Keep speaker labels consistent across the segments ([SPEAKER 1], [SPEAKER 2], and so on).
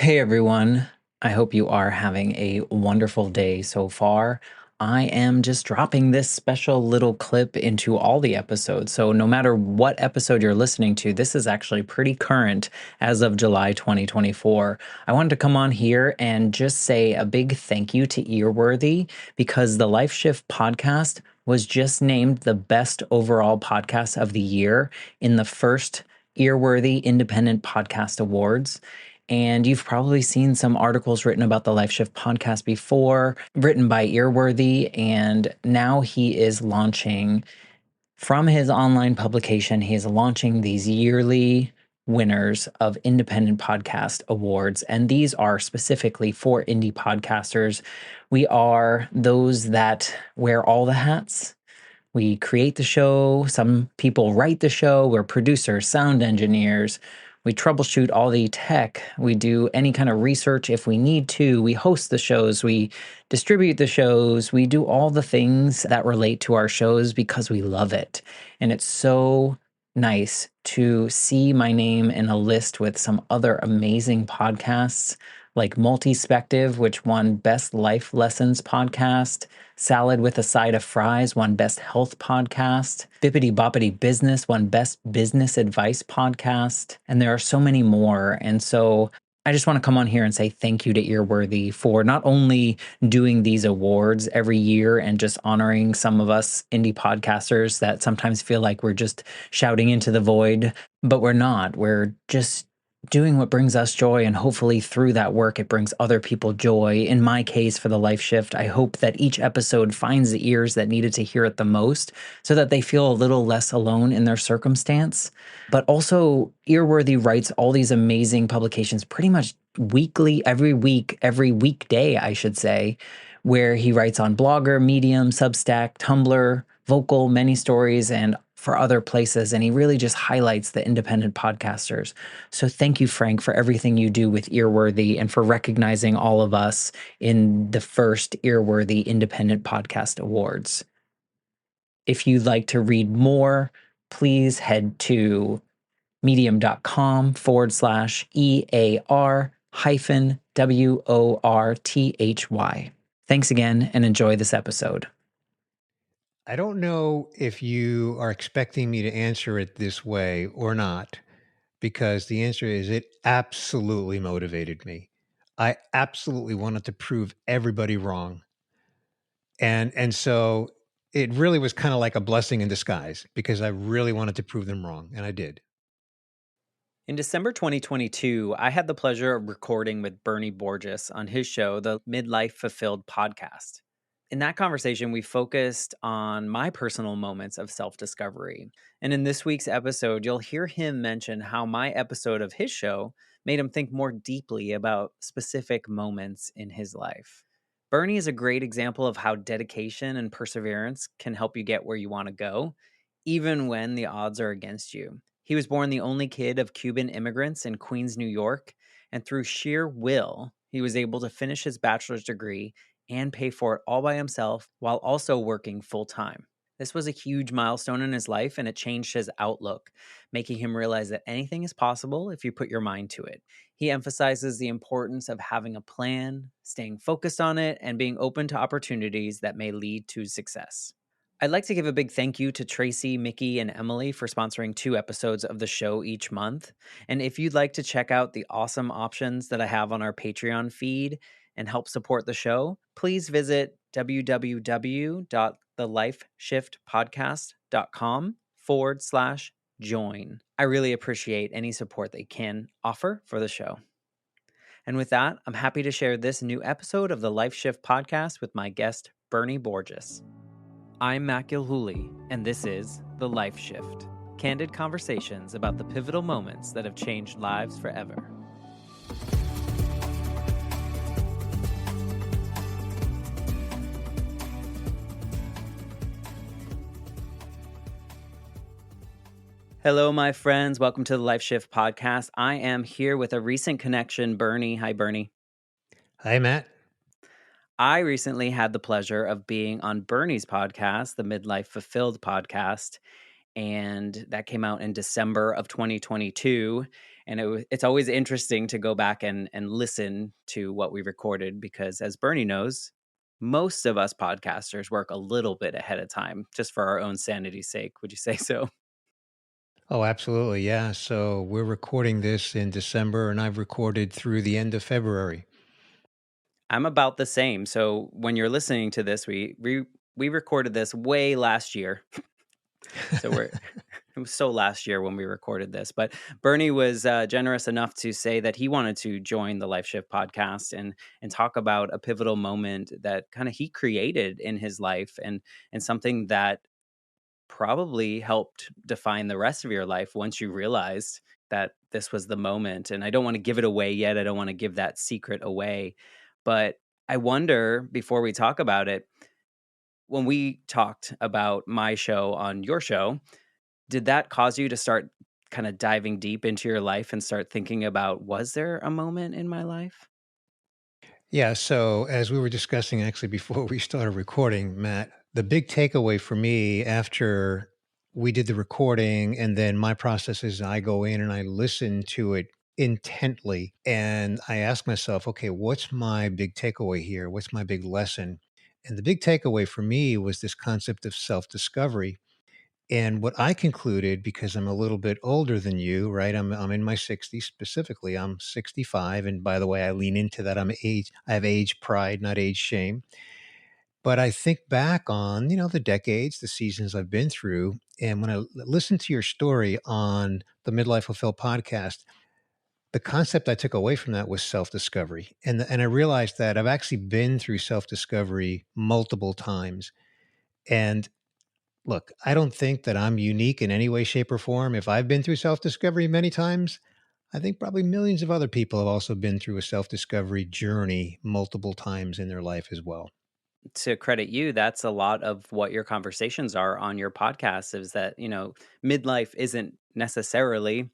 [SPEAKER 1] Hey everyone, I hope you are having a wonderful day so far. I am just dropping this special little clip into all the episodes. So, no matter what episode you're listening to, this is actually pretty current as of July 2024. I wanted to come on here and just say a big thank you to Earworthy because the Life Shift podcast was just named the best overall podcast of the year in the first Earworthy Independent Podcast Awards. And you've probably seen some articles written about the Life Shift podcast before, written by Earworthy. And now he is launching from his online publication, he is launching these yearly winners of independent podcast awards. And these are specifically for indie podcasters. We are those that wear all the hats. We create the show. Some people write the show. We're producers, sound engineers. We troubleshoot all the tech. We do any kind of research if we need to. We host the shows. We distribute the shows. We do all the things that relate to our shows because we love it. And it's so nice to see my name in a list with some other amazing podcasts like Multispective, which won Best Life Lessons Podcast. Salad with a Side of Fries won Best Health Podcast. Bippity Boppity Business won Best Business Advice Podcast. And there are so many more. And so I just want to come on here and say thank you to Earworthy for not only doing these awards every year and just honoring some of us indie podcasters that sometimes feel like we're just shouting into the void, but we're not. We're just doing what brings us joy, and hopefully through that work it brings other people joy. In my case, for the Life Shift, I hope that each episode finds the ears that needed to hear it the most so that they feel a little less alone in their circumstance. But also, Earworthy writes all these amazing publications pretty much weekly, every week, every weekday, I should say, where he writes on Blogger, Medium, Substack, Tumblr, Vocal, Many Stories, and for other places. And he really just highlights the independent podcasters. So thank you, Frank, for everything you do with Earworthy and for recognizing all of us in the first Earworthy Independent Podcast Awards. If you'd like to read more, please head to medium.com/EAR hyphen WORTHY. Thanks again and enjoy this episode.
[SPEAKER 2] I don't know if you are expecting me to answer it this way or not, because the answer is it absolutely motivated me. I absolutely wanted to prove everybody wrong. And so it really was kind of like a blessing in disguise because I really wanted to prove them wrong, and I did.
[SPEAKER 1] In December 2022, I had the pleasure of recording with Bernie Borges on his show, the Midlife Fulfilled podcast. In that conversation, we focused on my personal moments of self discovery. And in this week's episode, you'll hear him mention how my episode of his show made him think more deeply about specific moments in his life. Bernie is a great example of how dedication and perseverance can help you get where you want to go, even when the odds are against you. He was born the only kid of Cuban immigrants in Queens, New York, and through sheer will, he was able to finish his bachelor's degree and pay for it all by himself while also working full time. This was a huge milestone in his life, and it changed his outlook, making him realize that anything is possible if you put your mind to it. He emphasizes the importance of having a plan, staying focused on it, and being open to opportunities that may lead to success. I'd like to give a big thank you to Tracy, Mickey, and Emily for sponsoring 2 episodes of the show each month. And if you'd like to check out the awesome options that I have on our Patreon feed and help support the show, please visit www.thelifeshiftpodcast.com/join. I really appreciate any support they can offer for the show. And with that, I'm happy to share this new episode of the Life Shift podcast with my guest, Bernie Borges. I'm Matt Gilhooly, and this is The Life Shift, candid conversations about the pivotal moments that have changed lives forever. Hello, my friends. Welcome to the Life Shift podcast. I am here with a recent connection, Bernie. Hi, Bernie.
[SPEAKER 2] Hi, Matt.
[SPEAKER 1] I recently had the pleasure of being on Bernie's podcast, the Midlife Fulfilled podcast, and that came out in December of 2022. And it's always interesting to go back and listen to what we recorded because, as Bernie knows, most of us podcasters work a little bit ahead of time just for our own sanity's sake. Would you say so?
[SPEAKER 2] Oh, absolutely. Yeah. So we're recording this in December, and I've recorded through the end of February.
[SPEAKER 1] I'm about the same. So when you're listening to this, we recorded this way last year. So we're it was so last year when we recorded this, but Bernie was generous enough to say that he wanted to join the Life Shift podcast and talk about a pivotal moment that kind of he created in his life and something that probably helped define the rest of your life once you realized that this was the moment. And I don't want to give it away yet. I don't want to give that secret away, but I wonder before we talk about it, when we talked about my show on your show, did that cause you to start kinda diving deep into your life and start thinking about, "Was there a moment in my life?"
[SPEAKER 2] Yeah. So, as we were discussing actually before we started recording, Matt, the big takeaway for me after we did the recording and then my process is I go in and I listen to it intently and I ask myself, okay, what's my big takeaway here? What's my big lesson? And the big takeaway for me was this concept of self discovery. And what I concluded, because I'm a little bit older than you, right? I'm in my 60s specifically. I'm 65, and by the way, I lean into that. I have age pride, not age shame. But I think back on the decades, the seasons I've been through, and when I listen to your story on the Midlife Fulfilled podcast, the concept I took away from that was self discovery, and I realized that I've actually been through self discovery multiple times, and look, I don't think that I'm unique in any way, shape, or form. If I've been through self discovery many times, I think probably millions of other people have also been through a self discovery journey multiple times in their life as well.
[SPEAKER 1] To credit you, that's a lot of what your conversations are on your podcast is that, midlife isn't necessarily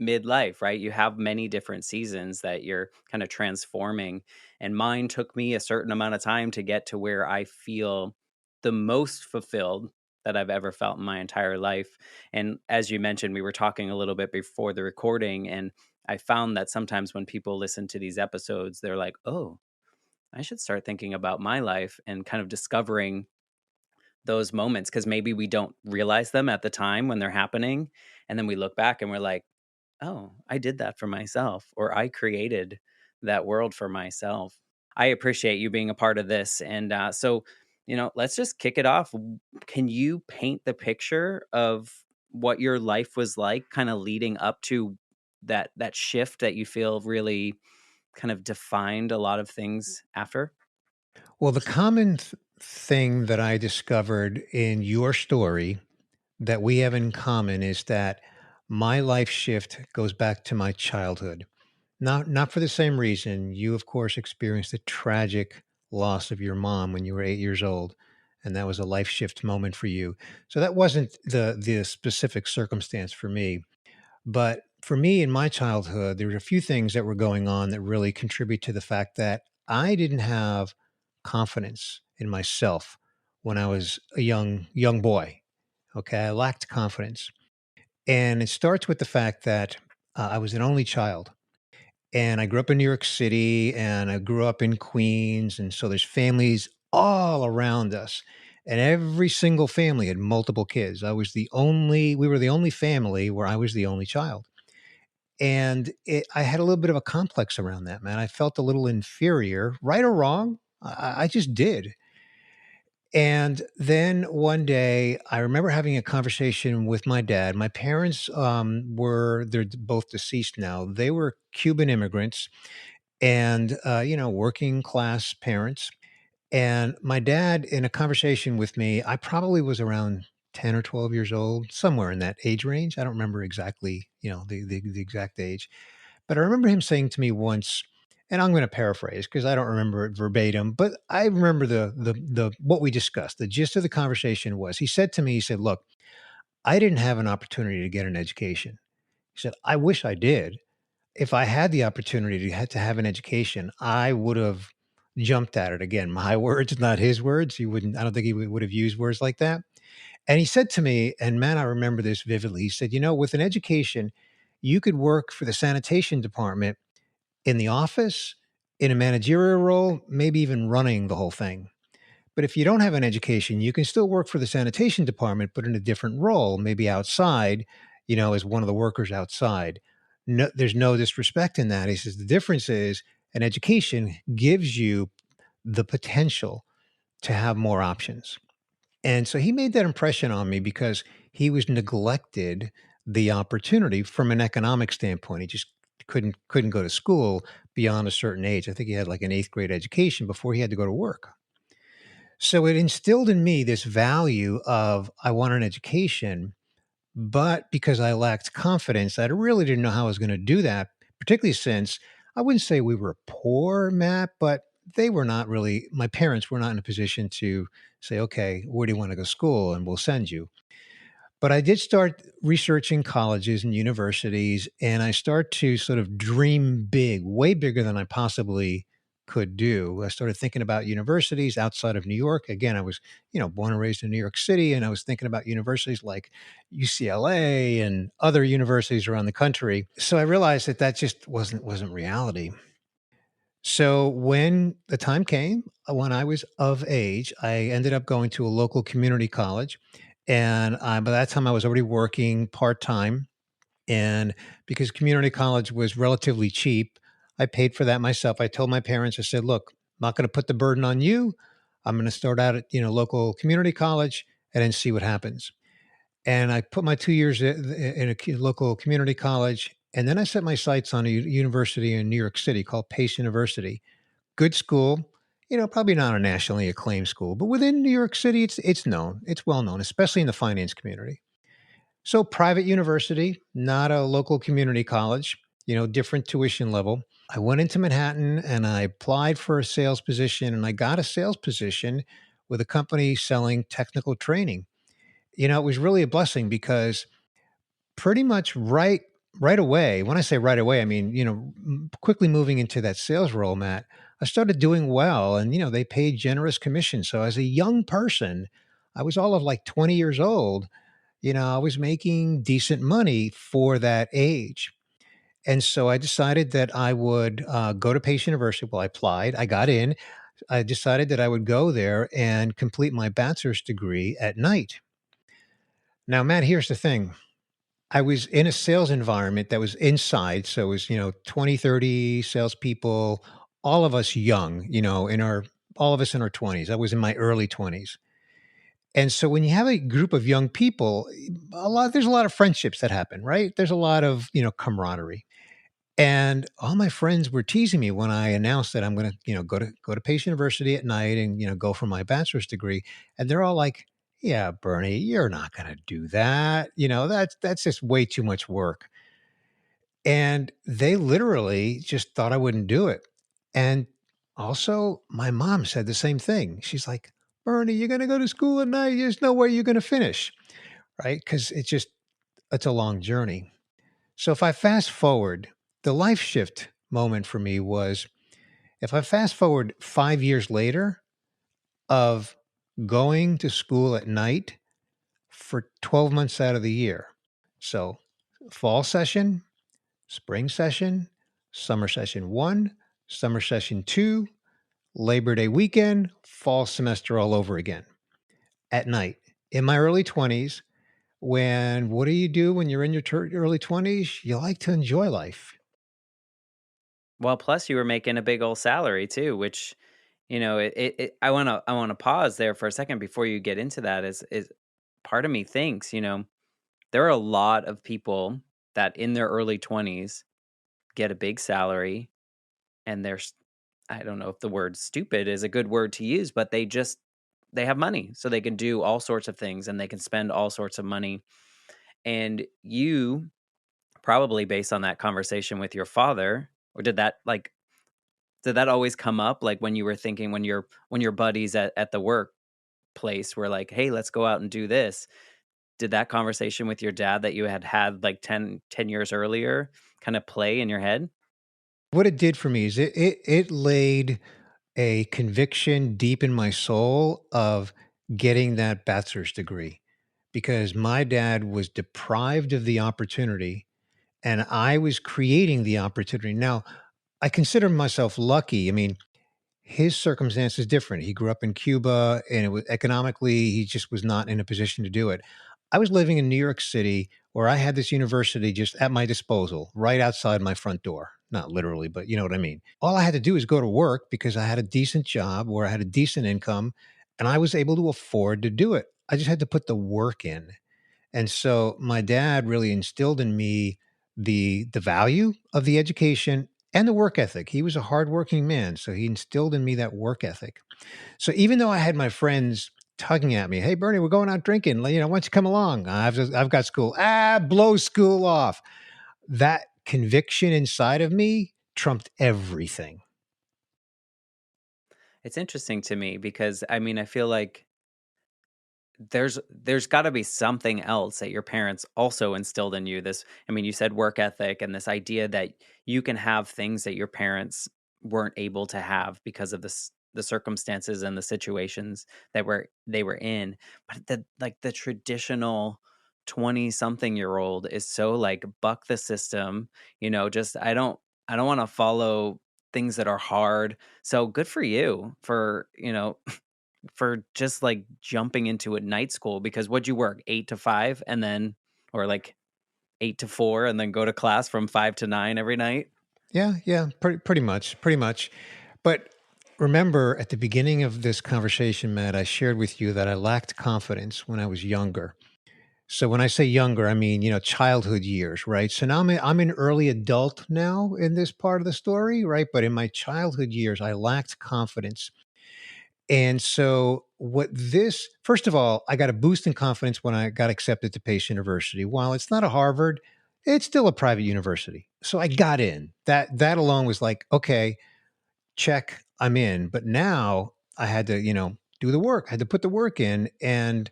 [SPEAKER 1] midlife, right? You have many different seasons that you're kind of transforming. And mine took me a certain amount of time to get to where I feel the most fulfilled that I've ever felt in my entire life. And as you mentioned, we were talking a little bit before the recording, and I found that sometimes when people listen to these episodes, they're like, oh, I should start thinking about my life and kind of discovering those moments because maybe we don't realize them at the time when they're happening. And then we look back and we're like, oh, I did that for myself, or I created that world for myself. I appreciate you being a part of this. And let's just kick it off. Can you paint the picture of what your life was like, kind of leading up to that shift that you feel really kind of defined a lot of things after?
[SPEAKER 2] Well, the common thing that I discovered in your story that we have in common is that my life shift goes back to my childhood. Not for the same reason. You, of course, experienced the tragic loss of your mom when you were 8 years old, and that was a life shift moment for you. So that wasn't the specific circumstance for me. But for me in my childhood, there were a few things that were going on that really contribute to the fact that I didn't have confidence in myself when I was a young boy. Okay, I lacked confidence, and it starts with the fact that I was an only child and I grew up in New York City and I grew up in Queens. And so there's families all around us. And every single family had multiple kids. We were the only family where I was the only child. And I had a little bit of a complex around that, man. I felt a little inferior, right or wrong. I just did. And then one day, I remember having a conversation with my dad. My parents they're both deceased now. They were Cuban immigrants and working class parents. And my dad, in a conversation with me, I probably was around 10 or 12 years old, somewhere in that age range. I don't remember exactly, the exact age, but I remember him saying to me once, and I'm going to paraphrase because I don't remember it verbatim, but I remember the what we discussed. The gist of the conversation was he said to me, he said, "Look, I didn't have an opportunity to get an education." He said, "I wish I did. If I had the opportunity to have an education, I would have jumped at it." Again, my words, not his words. He wouldn't, I don't think he would have used words like that. And he said to me, and man, I remember this vividly. He said, "With an education, you could work for the sanitation department in the office, in a managerial role, maybe even running the whole thing. But if you don't have an education, you can still work for the sanitation department, but in a different role, maybe outside, as one of the workers outside. No, there's no disrespect in that. He says the difference is an education gives you the potential to have more options. And so he made that impression on me because he was neglected the opportunity from an economic standpoint. He just couldn't go to school beyond a certain age. I think he had like an eighth grade education before he had to go to work. So it instilled in me this value of I want an education, but because I lacked confidence, I really didn't know how I was going to do that, particularly since I wouldn't say we were poor, Matt, but they were not really, my parents were not in a position to say, okay, where do you want to go to school? And we'll send you. But I did start researching colleges and universities, and I start to sort of dream big, way bigger than I possibly could do. I started thinking about universities outside of New York. Again, I was, born and raised in New York City, and I was thinking about universities like UCLA and other universities around the country. So I realized that that just wasn't reality. So when the time came, when I was of age, I ended up going to a local community college, and by that time I was already working part time. And because community college was relatively cheap, I paid for that myself. I told my parents, I said, "Look, I'm not going to put the burden on you. I'm going to start out at local community college and then see what happens." And I put my 2 years in a local community college, and then I set my sights on a university in New York City called Pace University. Good school, probably not a nationally acclaimed school, but within New York City, it's known. It's well known, especially in the finance community. So private university, not a local community college, different tuition level. I went into Manhattan and I applied for a sales position and I got a sales position with a company selling technical training. It was really a blessing because pretty much right away, when I say right away, I mean, quickly moving into that sales role, Matt, I started doing well and, they paid generous commission. So as a young person, I was all of like 20 years old, I was making decent money for that age. And so I decided that I would go to Pace University. Well, I applied, I got in. I decided that I would go there and complete my bachelor's degree at night. Now, Matt, here's the thing. I was in a sales environment that was inside. So it was, 20, 30 salespeople, all of us young, all of us in our 20s. I was in my early 20s. And so when you have a group of young people, there's a lot of friendships that happen, right? There's a lot of, camaraderie. And all my friends were teasing me when I announced that I'm going to, go to Pace University at night and, go for my bachelor's degree. And they're all like, "Yeah, Bernie, you're not going to do that. That's just way too much work." And they literally just thought I wouldn't do it. And also, my mom said the same thing. She's like, "Bernie, you're going to go to school at night. There's no way you're going to finish." Right? Because it's a long journey. So if I fast forward, the life shift moment for me was if I fast forward 5 years later of going to school at night for 12 months out of the year. So fall session, spring session, summer session one, summer session two, Labor Day weekend, fall semester all over again at night. In my early 20s, what do you do when you're in your early 20s? You like to enjoy life.
[SPEAKER 1] Well, plus you were making a big old salary too, which, I wanna pause there for a second before you get into that. Is part of me thinks, there are a lot of people that in their early 20s get a big salary and I don't know if the word stupid is a good word to use, but they have money, so they can do all sorts of things and they can spend all sorts of money. And you probably based on that conversation with your father, or did that always come up like when you were thinking when your buddies at the workplace were like, "Hey, let's go out and do this." Did that conversation with your dad that you had like ten years earlier kind of play in your head?
[SPEAKER 2] What it did for me is it laid a conviction deep in my soul of getting that bachelor's degree because my dad was deprived of the opportunity and I was creating the opportunity. Now, I consider myself lucky. I mean, his circumstance is different. He grew up in Cuba, and it was economically, he just was not in a position to do it. I was living in New York City where I had this university just at my disposal, right outside my front door. Not literally, but you know what I mean. All I had to do is go to work because I had a decent job where I had a decent income and I was able to afford to do it. I just had to put the work in. And so my dad really instilled in me the value of the education and the work ethic. He was a hardworking man, so he instilled in me that work ethic. So even though I had my friends tugging at me, "Hey, Bernie, we're going out drinking. Why don't you come along? I've got school." Blow school off. That conviction inside of me trumped everything.
[SPEAKER 1] It's interesting to me because I mean, I feel like there's got to be something else that your parents also instilled in you. This, I mean, you said work ethic and this idea that you can have things that your parents weren't able to have because of the circumstances and the situations that they were in. But the traditional 20 something year old is so like buck the system, just I don't want to follow things that are hard. So good for you for, for just, like, jumping into a night school because what'd you work, 8 to 5 and then or, like, 8 to 4 and then go to class from 5 to 9 every night?
[SPEAKER 2] Yeah, yeah, pretty much, pretty much. But remember, at the beginning of this conversation, Matt, I shared with you that I lacked confidence when I was younger. So when I say younger, I mean, childhood years, right? So now I'm an early adult now in this part of the story, right? But in my childhood years, I lacked confidence. And so what this first of all, I got a boost in confidence when I got accepted to Pace University. While it's not a Harvard, it's still a private university. So I got in. That alone was like, okay, check, I'm in. But now I had to, do the work. I had to put the work in and,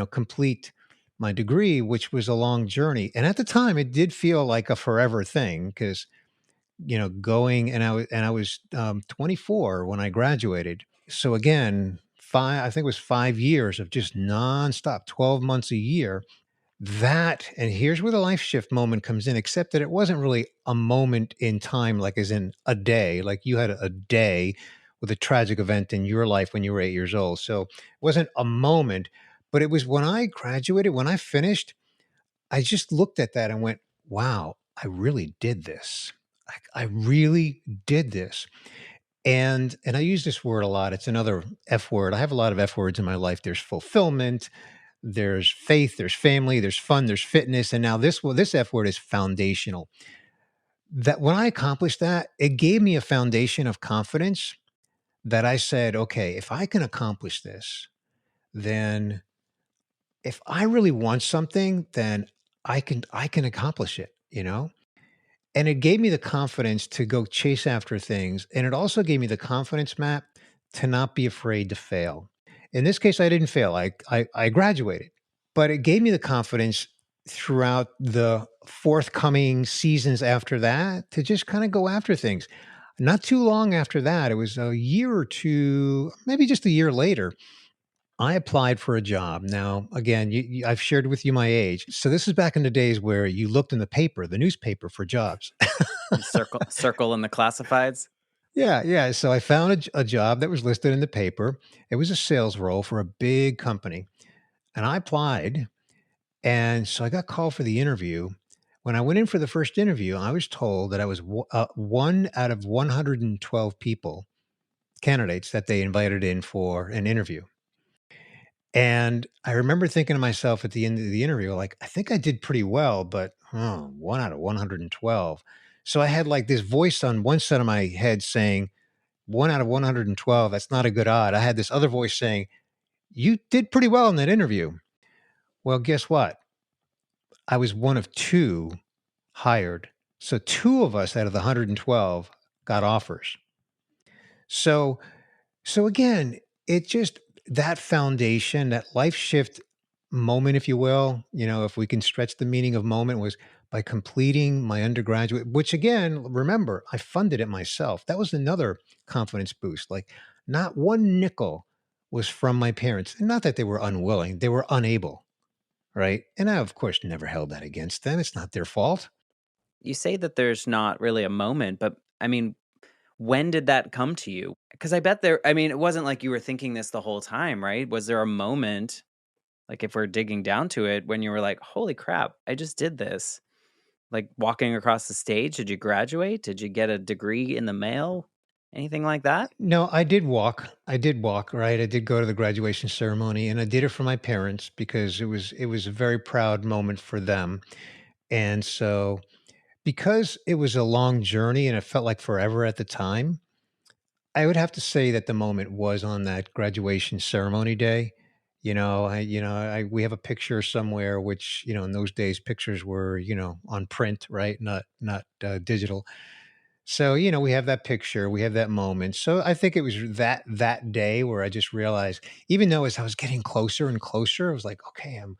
[SPEAKER 2] complete my degree, which was a long journey. And at the time, it did feel like a forever thing because, going and I was 24 when I graduated. So again, I think it was 5 years of just nonstop, 12 months a year that, and here's where the life shift moment comes in, except that it wasn't really a moment in time, like as in a day, like you had a day with a tragic event in your life when you were 8 years old. So it wasn't a moment, but it was when I graduated, when I finished, I just looked at that and went, wow, I really did this. I really did this. And I use this word a lot. It's another F word. I have a lot of F words in my life. There's fulfillment, there's faith, there's family, there's fun, there's fitness, and now this F word is foundational. That when I accomplished that, it gave me a foundation of confidence that I said, okay, if I can accomplish this, then if I really want something, then I can accomplish it, And it gave me the confidence to go chase after things. And it also gave me the confidence, Matt, to not be afraid to fail. In this case, I didn't fail. I graduated, but it gave me the confidence throughout the forthcoming seasons after that to just kind of go after things. Not too long after that, it was a year or two, maybe just a year later, I applied for a job. Now, again, I've shared with you my age. So this is back in the days where you looked in the paper, the newspaper for jobs.
[SPEAKER 1] You circle in the classifieds?
[SPEAKER 2] Yeah, yeah. So I found a job that was listed in the paper. It was a sales role for a big company. And I applied. And so I got called for the interview. When I went in for the first interview, I was told that I was one out of 112 people, candidates that they invited in for an interview. And I remember thinking to myself at the end of the interview, like, I think I did pretty well, but one out of 112. So I had like this voice on one side of my head saying, one out of 112, that's not a good odd. I had this other voice saying, you did pretty well in that interview. Well, guess what? I was one of two hired. So two of us out of the 112 got offers. So So again, it just that foundation, that life shift moment, if you will, if we can stretch the meaning of moment, was by completing my undergraduate, which again, remember, I funded it myself. That was another confidence boost. Like not one nickel was from my parents. And not that they were unwilling, they were unable. Right. And I, of course, never held that against them. It's not their fault.
[SPEAKER 1] you say that there's not really a moment, but I mean, when did that come to you? Because I bet I mean, it wasn't like you were thinking this the whole time, right? Was there a moment, like if we're digging down to it, when you were like, holy crap, I just did this? Like walking across the stage? Did you graduate? Did you get a degree in the mail? Anything like that?
[SPEAKER 2] No, I did walk. I did walk, right? I did go to the graduation ceremony and I did it for my parents because it was a very proud moment for them. And so because it was a long journey and it felt like forever at the time, I would have to say that the moment was on that graduation ceremony day. We have a picture somewhere, which in those days pictures were on print, right? Not digital. So we have that picture, we have that moment. So I think it was that day where I just realized, even though as I was getting closer and closer, I was like, okay, I'm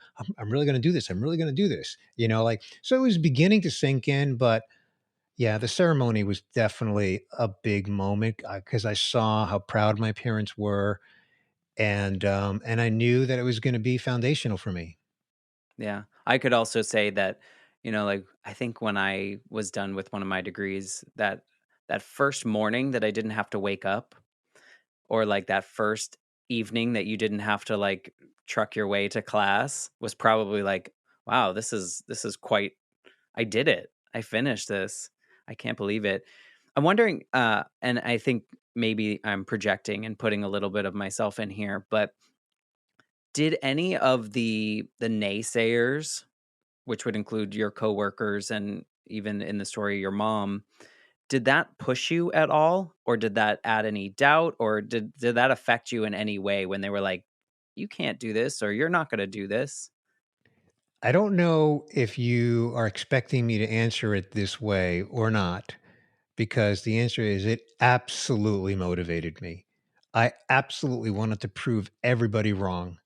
[SPEAKER 2] really going to do this. I'm really going to do this. Like so, it was beginning to sink in, but yeah, the ceremony was definitely a big moment because I saw how proud my parents were, and I knew that it was going to be foundational for me.
[SPEAKER 1] Yeah. I could also say that, like I think when I was done with one of my degrees, that first morning that I didn't have to wake up, or like that first evening that you didn't have to like truck your way to class, was probably like, wow, this is quite, I did it. I finished this. I can't believe it. I'm wondering, and I think maybe I'm projecting and putting a little bit of myself in here, but did any of the naysayers, which would include your coworkers and even in the story your mom, did that push you at all, or did that add any doubt, or did that affect you in any way when they were like, you can't do this or you're not going to do this?
[SPEAKER 2] I don't know if you are expecting me to answer it this way or not, because the answer is it absolutely motivated me. I absolutely wanted to prove everybody wrong.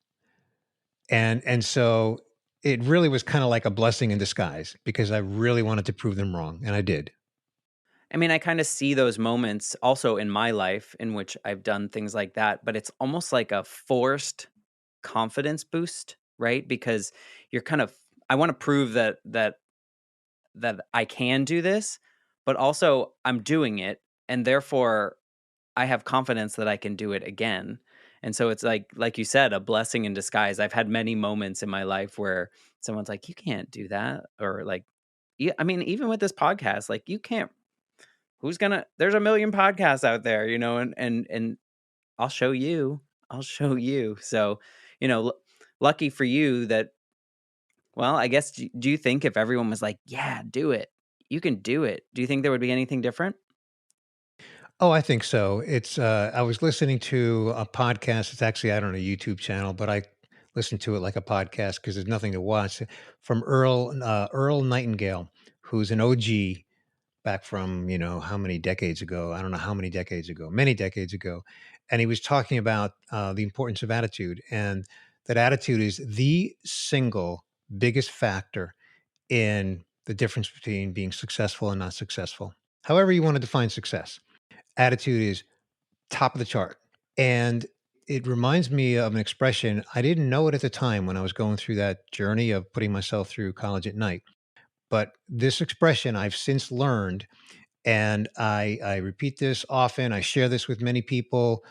[SPEAKER 2] And so it really was kind of like a blessing in disguise because I really wanted to prove them wrong, and I did.
[SPEAKER 1] I mean, I kind of see those moments also in my life in which I've done things like that, but it's almost like a forced confidence boost, right? Because you're kind of, I want to prove that I can do this, but also I'm doing it, and therefore I have confidence that I can do it again. And so it's like you said, a blessing in disguise. I've had many moments in my life where someone's like, "You can't do that," or like, yeah, I mean, even with this podcast, like, you can't. Who's gonna? There's a million podcasts out there, and I'll show you. I'll show you. So, you know, l- lucky for you that. Well, I guess. Do you think if everyone was like, "Yeah, do it. You can do it," do you think there would be anything different?
[SPEAKER 2] Oh, I think so. I was listening to a podcast. It's actually, I don't know, a YouTube channel, but I listen to it like a podcast because there's nothing to watch from Earl Nightingale, who's an OG back from, how many decades ago? I don't know how many decades ago, many decades ago. And he was talking about the importance of attitude, and that attitude is the single biggest factor in the difference between being successful and not successful. However, you want to define success, attitude is top of the chart. And it reminds me of an expression. I didn't know it at the time when I was going through that journey of putting myself through college at night. But this expression I've since learned, and I repeat this often. I share this with many people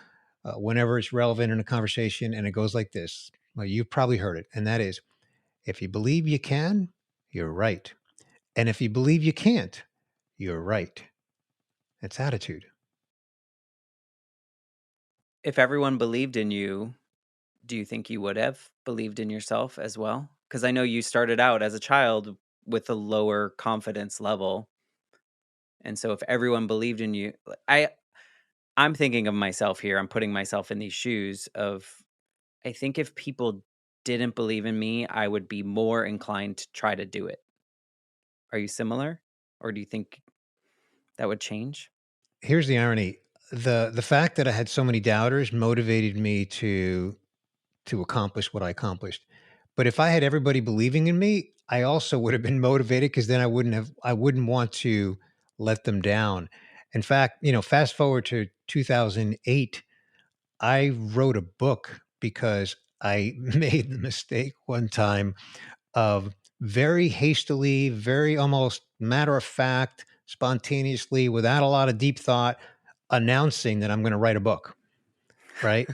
[SPEAKER 2] whenever it's relevant in a conversation. And it goes like this. Well, you've probably heard it. And that is, if you believe you can, you're right. And if you believe you can't, you're right. It's attitude.
[SPEAKER 1] If everyone believed in you, do you think you would have believed in yourself as well? Because I know you started out as a child with a lower confidence level, and so if everyone believed in you, I'm thinking of myself here. I'm putting myself in these shoes of, I think if people didn't believe in me, I would be more inclined to try to do it. Are you similar, or do you think that would change?
[SPEAKER 2] Here's the irony. The fact that I had so many doubters motivated me to accomplish what I accomplished. But if I had everybody believing in me, I also would have been motivated because then I wouldn't want to let them down. In fact, fast forward to 2008, I wrote a book because I made the mistake one time of very hastily, very almost matter of fact, spontaneously, without a lot of deep thought, announcing that I'm going to write a book, right?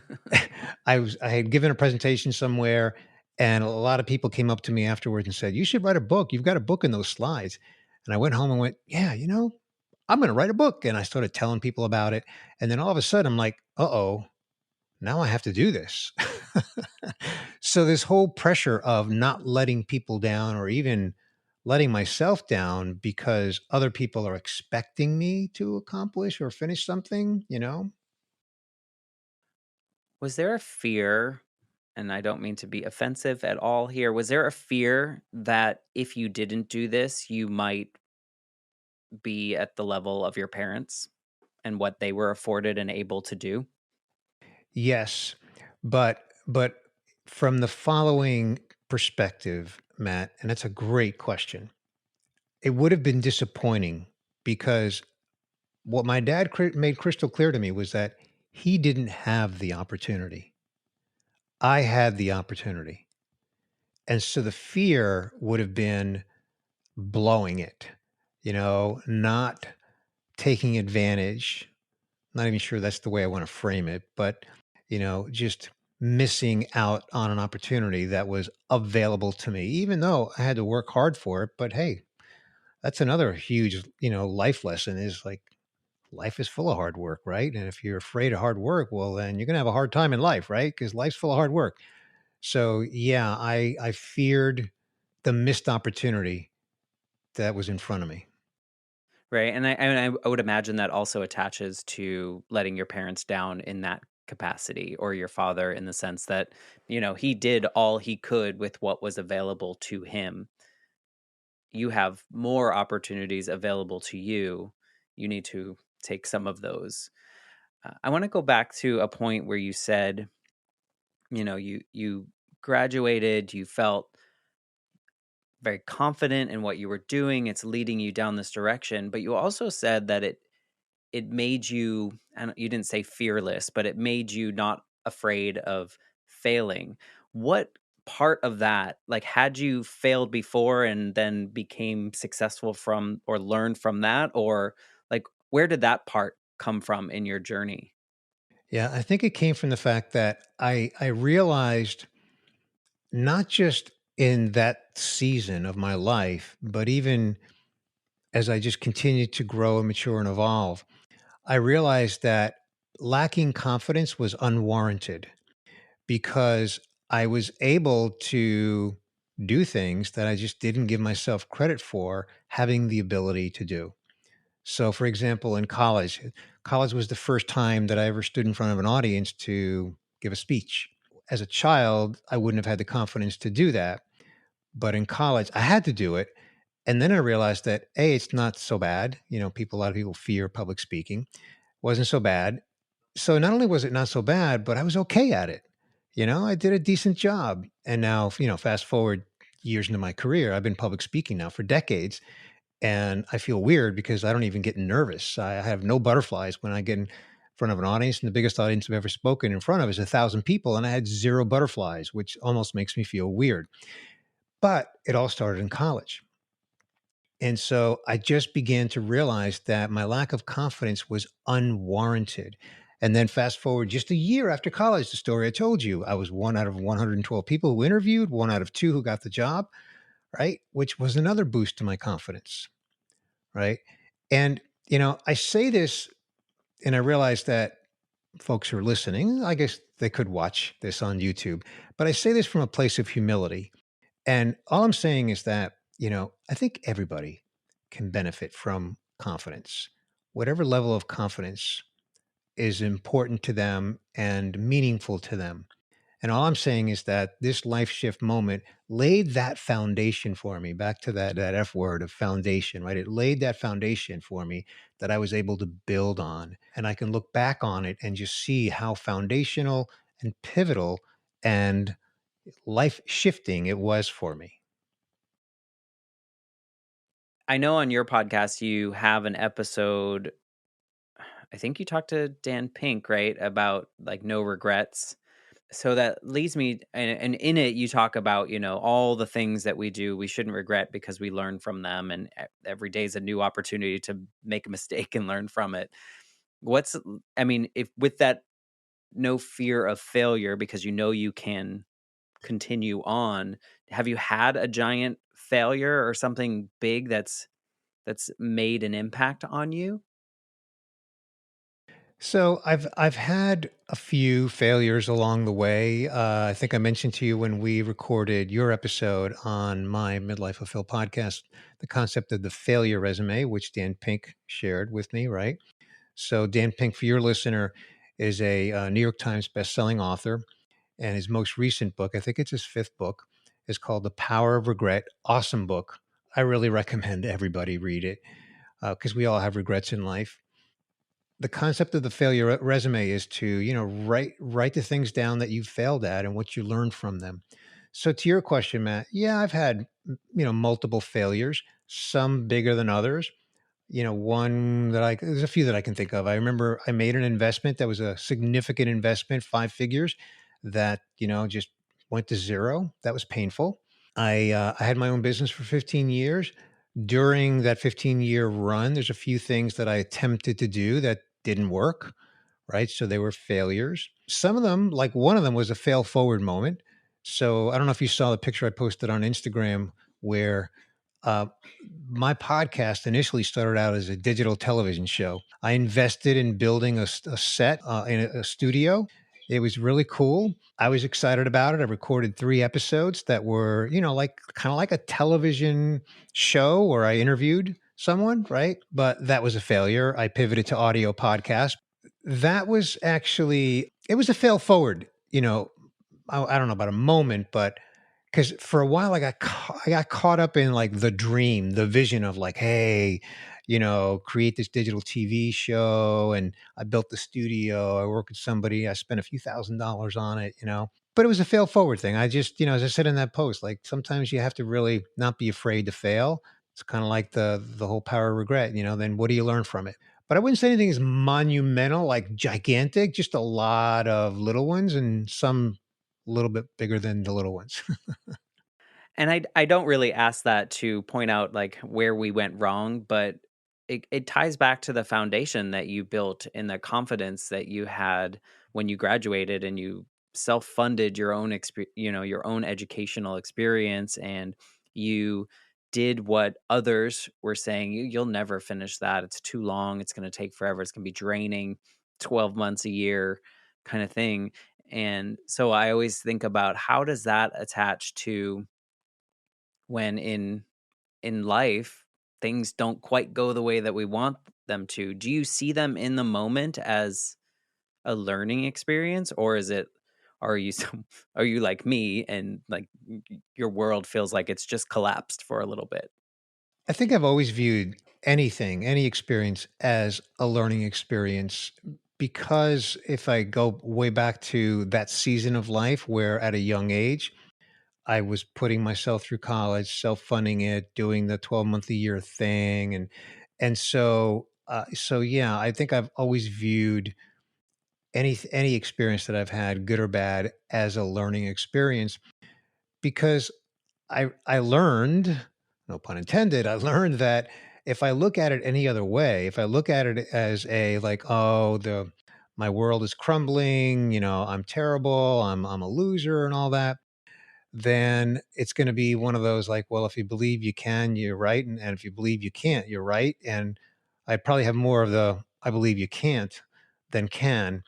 [SPEAKER 2] I had given a presentation somewhere, and a lot of people came up to me afterwards and said, "You should write a book. You've got a book in those slides." And I went home and went, "Yeah, I'm going to write a book." And I started telling people about it. And then all of a sudden, I'm like, "Uh-oh, now I have to do this." So this whole pressure of not letting people down or even letting myself down because other people are expecting me to accomplish or finish something.
[SPEAKER 1] Was there a fear, and I don't mean to be offensive at all here, was there a fear that if you didn't do this, you might be at the level of your parents and what they were afforded and able to do?
[SPEAKER 2] Yes, but from the following perspective, Matt, and that's a great question. It would have been disappointing because what my dad made crystal clear to me was that he didn't have the opportunity. I had the opportunity. And so the fear would have been blowing it, not taking advantage. Not even sure that's the way I want to frame it, but just missing out on an opportunity that was available to me, even though I had to work hard for it. But hey, that's another huge, life lesson is like life is full of hard work, right? And if you're afraid of hard work, well, then you're gonna have a hard time in life, right? Because life's full of hard work. So yeah, I feared the missed opportunity that was in front of me.
[SPEAKER 1] Right. And I would imagine that also attaches to letting your parents down in that capacity, or your father, in the sense that, he did all he could with what was available to him. You have more opportunities available to you. You need to take some of those. I want to go back to a point where you said, you graduated, you felt very confident in what you were doing. It's leading you down this direction, but you also said that it made you, and you didn't say fearless, but it made you not afraid of failing. What part of that, like, had you failed before and then became successful from or learned from that, or like where did that part come from in your journey?
[SPEAKER 2] Yeah, I think it came from the fact that I realized not just in that season of my life, but even as I just continued to grow and mature and evolve, I realized that lacking confidence was unwarranted because I was able to do things that I just didn't give myself credit for having the ability to do. So, for example, in college was the first time that I ever stood in front of an audience to give a speech. As a child, I wouldn't have had the confidence to do that. But in college, I had to do it. And then I realized that, A, it's not so bad. A lot of people fear public speaking. Wasn't so bad. So not only was it not so bad, but I was okay at it. I did a decent job. And now, fast forward years into my career, I've been public speaking now for decades. And I feel weird because I don't even get nervous. I have no butterflies when I get in front of an audience. And the biggest audience I've ever spoken in front of is 1,000 people. And I had zero butterflies, which almost makes me feel weird. But it all started in college. And so I just began to realize that my lack of confidence was unwarranted. And then fast forward just a year after college, the story I told you, I was one out of 112 people who interviewed, one out of two who got the job, right? Which was another boost to my confidence, right? And, I say this and I realize that folks who are listening, I guess they could watch this on YouTube, but I say this from a place of humility. And all I'm saying is that, I think everybody can benefit from confidence. Whatever level of confidence is important to them and meaningful to them. And all I'm saying is that this life shift moment laid that foundation for me, back to that F word of foundation, right? It laid that foundation for me that I was able to build on. And I can look back on it and just see how foundational and pivotal and life shifting it was for me.
[SPEAKER 1] I know on your podcast you have an episode, I think you talked to Dan Pink, right? About like no regrets. So that leads me, and in it you talk about, all the things that we do we shouldn't regret because we learn from them, and every day is a new opportunity to make a mistake and learn from it. What's I mean, if with that no fear of failure because you can continue on, have you had a giant failure or something big that's made an impact on you?
[SPEAKER 2] So I've had a few failures along the way. I think I mentioned to you when we recorded your episode on my Midlife Fulfilled podcast, the concept of the failure resume, which Dan Pink shared with me, right? So Dan Pink, for your listener, is a New York Times bestselling author, and his most recent book, I think it's his fifth book, is called The Power of Regret. Awesome book. I really recommend everybody read it because we all have regrets in life. The concept of the failure resume is to, write the things down that you failed at and what you learned from them. So to your question, Matt, yeah, I've had, multiple failures, some bigger than others. One that there's a few that I can think of. I remember I made an investment that was a significant investment, 5 figures, that, just went to zero. That was painful. I had my own business for 15 years. During that 15-year run, there's a few things that I attempted to do that didn't work, right? So they were failures. Some of them, like one of them, was a fail forward moment. So I don't know if you saw the picture I posted on Instagram where uh, my podcast initially started out as a digital television show. I invested in building a set in a studio. It was really cool. I was excited about it. I recorded 3 episodes that were, like kind of like a television show where I interviewed someone, right? But that was a failure. I pivoted to audio podcast. That was actually, it was a fail forward, I don't know about a moment, but because for a while I got caught up in like the dream, the vision of like, hey, create this digital TV show, and I built the studio. I work with somebody. I spent a few $1,000s on it, But it was a fail forward thing. I just, as I said in that post, like sometimes you have to really not be afraid to fail. It's kind of like the whole power of regret, then what do you learn from it? But I wouldn't say anything is monumental, like gigantic, just a lot of little ones and some a little bit bigger than the little ones.
[SPEAKER 1] And I don't really ask that to point out, like, where we went wrong, but it ties back to the foundation that you built and the confidence that you had when you graduated and you self-funded your own your own educational experience, and you did what others were saying, You'll never finish that. It's too long. It's gonna take forever. It's gonna be draining, 12 months a year," kinda thing. And so I always think about how does that attach to when in life things don't quite go the way that we want them to. Do you see them in the moment as a learning experience, or is it are you are you like me and like your world feels like it's just collapsed for a little bit?
[SPEAKER 2] I think I've always viewed anything, any experience as a learning experience because if I go way back to that season of life where at a young age, I was putting myself through college, self-funding it, doing the 12-month a year thing. And so yeah, I think I've always viewed any experience that I've had, good or bad, as a learning experience because I learned, no pun intended, I learned that if I look at it any other way, if I look at it as a like, oh, the my world is crumbling, I'm terrible, I'm a loser and all that, then it's going to be one of those like, well, if you believe you can, you're right, and if you believe you can't, you're right. And I probably have more of the I believe you can't than can.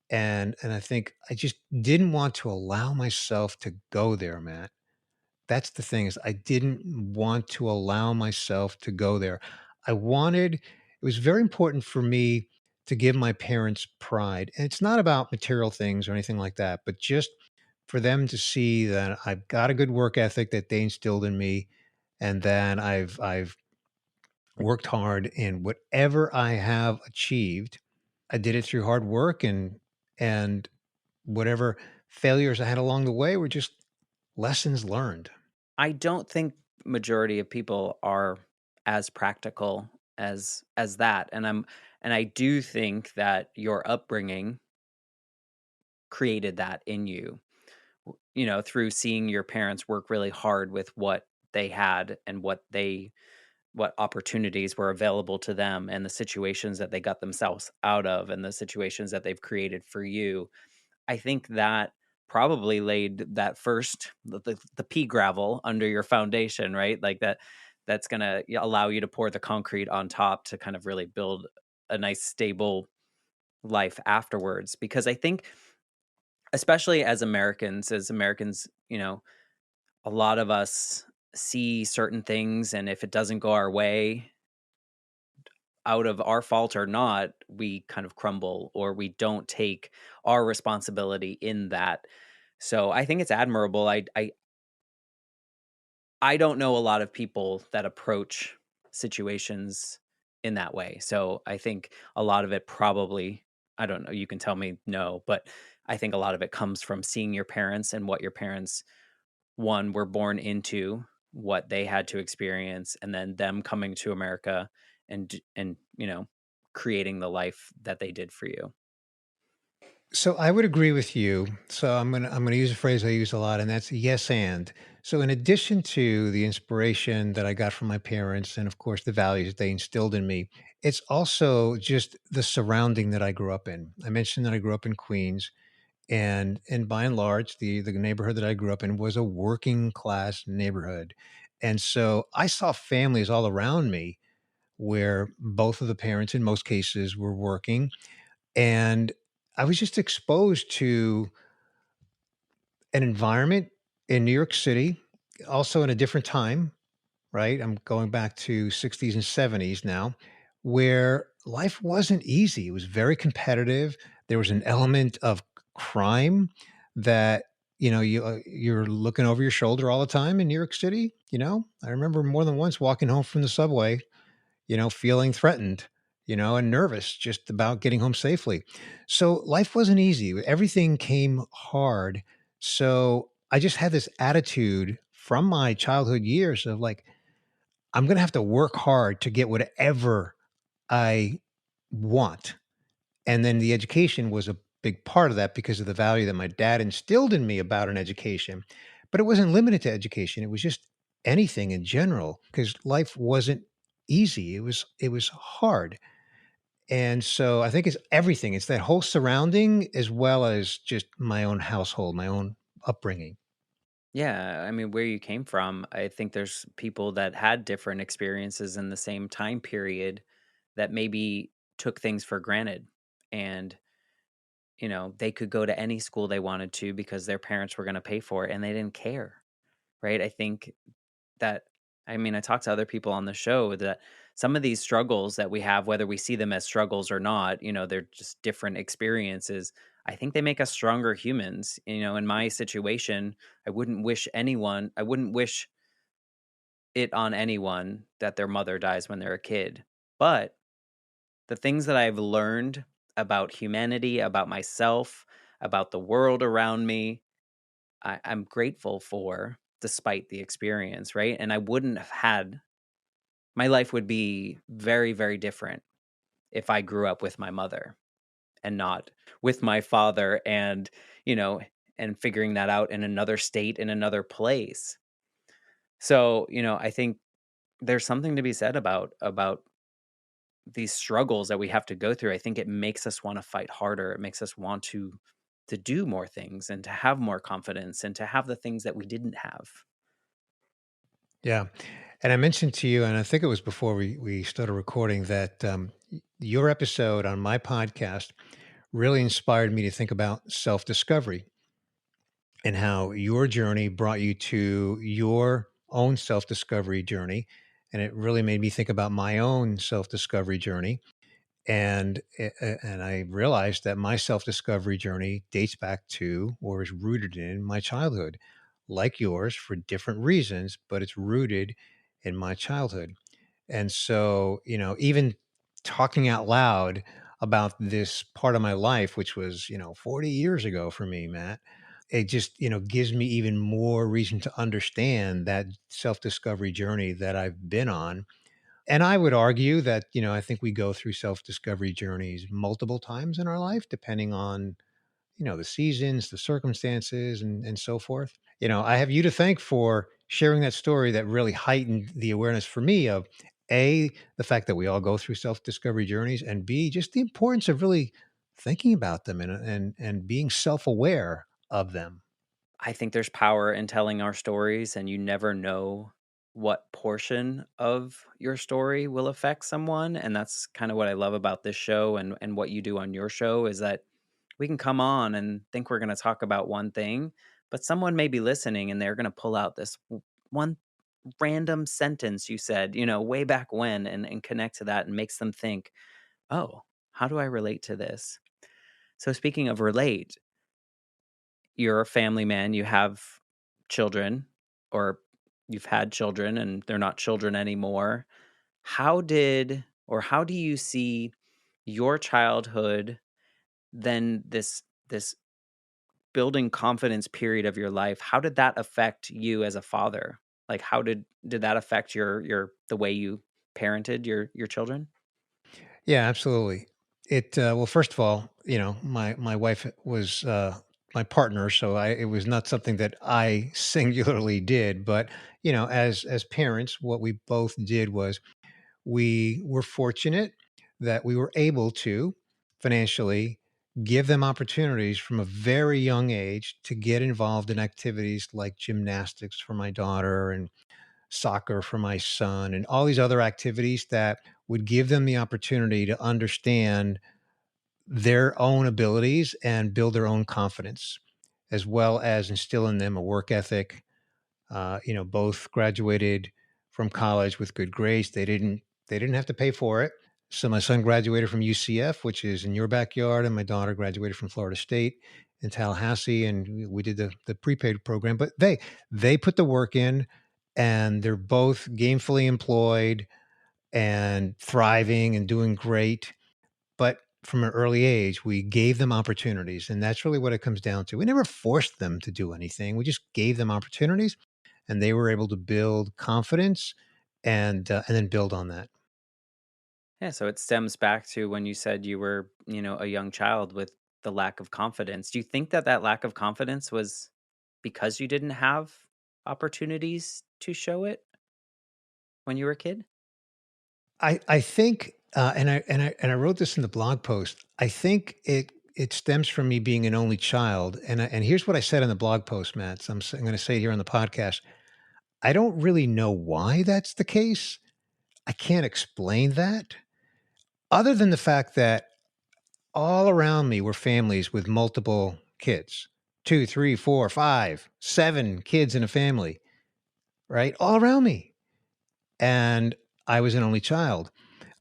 [SPEAKER 2] And I think I just didn't want to allow myself to go there, Matt. That's the thing is I didn't want to allow myself to go there. It was very important for me to give my parents pride. And it's not about material things or anything like that, but just for them to see that I've got a good work ethic that they instilled in me and that I've worked hard in whatever I have achieved. I did it through hard work and whatever failures I had along the way were just lessons learned.
[SPEAKER 1] I don't think majority of people are as practical as that, and I do think that your upbringing created that in you, through seeing your parents work really hard with what they had and what opportunities were available to them and the situations that they got themselves out of and the situations that they've created for you. I think that probably laid that first the pea gravel under your foundation, right? Like that's going to allow you to pour the concrete on top to kind of really build a nice stable life afterwards, because I think especially as Americans, a lot of us see certain things, and if it doesn't go our way, out of our fault or not, we kind of crumble or we don't take our responsibility in that. So I think it's admirable. I don't know a lot of people that approach situations in that way. So I think a lot of it probably, I don't know, you can tell me no, but I think a lot of it comes from seeing your parents and what your parents, one, were born into, what they had to experience, and then them coming to America and creating the life that they did for you.
[SPEAKER 2] So I would agree with you. So I'm gonna use a phrase I use a lot, and that's yes and. So in addition to the inspiration that I got from my parents, and of course the values that they instilled in me, it's also just the surrounding that I grew up in. I mentioned that I grew up in Queens, and by and large, the neighborhood that I grew up in was a working class neighborhood, and so I saw families all around me where both of the parents, in most cases, were working, and I was just exposed to an environment in New York City, also in a different time, right? I'm going back to 60s and 70s now, where life wasn't easy. It was very competitive. There was an element of crime that you're looking over your shoulder all the time in New York City. I remember more than once walking home from the subway, feeling threatened, and nervous just about getting home safely. So life wasn't easy. Everything came hard. So I just had this attitude from my childhood years of like, I'm going to have to work hard to get whatever I want. And then the education was a big part of that because of the value that my dad instilled in me about an education. But it wasn't limited to education. It was just anything in general because life wasn't easy. It was hard. And so I think it's everything. It's that whole surrounding as well as just my own household, my own upbringing.
[SPEAKER 1] Yeah, I mean, where you came from, I think there's people that had different experiences in the same time period that maybe took things for granted. And, they could go to any school they wanted to because their parents were going to pay for it and they didn't care. Right. I think that, I mean, I talk to other people on the show that some of these struggles that we have, whether we see them as struggles or not, they're just different experiences. I think they make us stronger humans. In my situation, I wouldn't wish it on anyone that their mother dies when they're a kid. But the things that I've learned about humanity, about myself, about the world around me, I'm grateful for despite the experience, right? And I wouldn't have had my life would be very, very different if I grew up with my mother and not with my father you know, and figuring that out in another state, in another place. So, I think there's something to be said about these struggles that we have to go through. I think it makes us want to fight harder. It makes us want to do more things and to have more confidence and to have the things that we didn't have.
[SPEAKER 2] Yeah. And I mentioned to you, and I think it was before we started recording, that your episode on my podcast really inspired me to think about self discovery and how your journey brought you to your own self discovery journey. And it really made me think about my own self discovery journey. And I realized that my self discovery journey dates back to or is rooted in my childhood, like yours for different reasons, but it's rooted in my childhood. And so, even talking out loud about this part of my life, which was, 40 years ago for me, Matt, it just, gives me even more reason to understand that self discovery journey that I've been on. And I would argue that, I think we go through self discovery journeys multiple times in our life, depending on the seasons, the circumstances, and so forth. I have you to thank for sharing that story that really heightened the awareness for me of A, the fact that we all go through self-discovery journeys, and B, just the importance of really thinking about them and being self-aware of them.
[SPEAKER 1] I think there's power in telling our stories, and you never know what portion of your story will affect someone. And that's kind of what I love about this show and what you do on your show is that we can come on and think we're going to talk about one thing, but someone may be listening and they're going to pull out this one random sentence you said, way back when and connect to that and makes them think, oh, how do I relate to this? So, speaking of relate, you're a family man, you have children, or you've had children and they're not children anymore. How do you see your childhood, then this building confidence period of your life? How did that affect you as a father? Like how did that affect your the way you parented your children?
[SPEAKER 2] Yeah, absolutely. Well, first of all, my wife was my partner, so it was not something that I singularly did. But as parents, what we both did was we were fortunate that we were able to financially give them opportunities from a very young age to get involved in activities like gymnastics for my daughter and soccer for my son and all these other activities that would give them the opportunity to understand their own abilities and build their own confidence, as well as instill in them a work ethic. Both graduated from college with good grades. They didn't have to pay for it. So my son graduated from UCF, which is in your backyard, and my daughter graduated from Florida State in Tallahassee, and we did the prepaid program. But they put the work in, and they're both gainfully employed and thriving and doing great. But from an early age, we gave them opportunities, and that's really what it comes down to. We never forced them to do anything. We just gave them opportunities, and they were able to build confidence and then build on that.
[SPEAKER 1] Yeah, so it stems back to when you said you were, a young child with the lack of confidence. Do you think that that lack of confidence was because you didn't have opportunities to show it when you were a kid?
[SPEAKER 2] I think, and I wrote this in the blog post. I think it stems from me being an only child, and here's what I said in the blog post, Matt. So I'm going to say it here on the podcast. I don't really know why that's the case. I can't explain that, other than the fact that all around me were families with multiple kids, two, three, four, five, seven kids in a family, right? All around me, and I was an only child.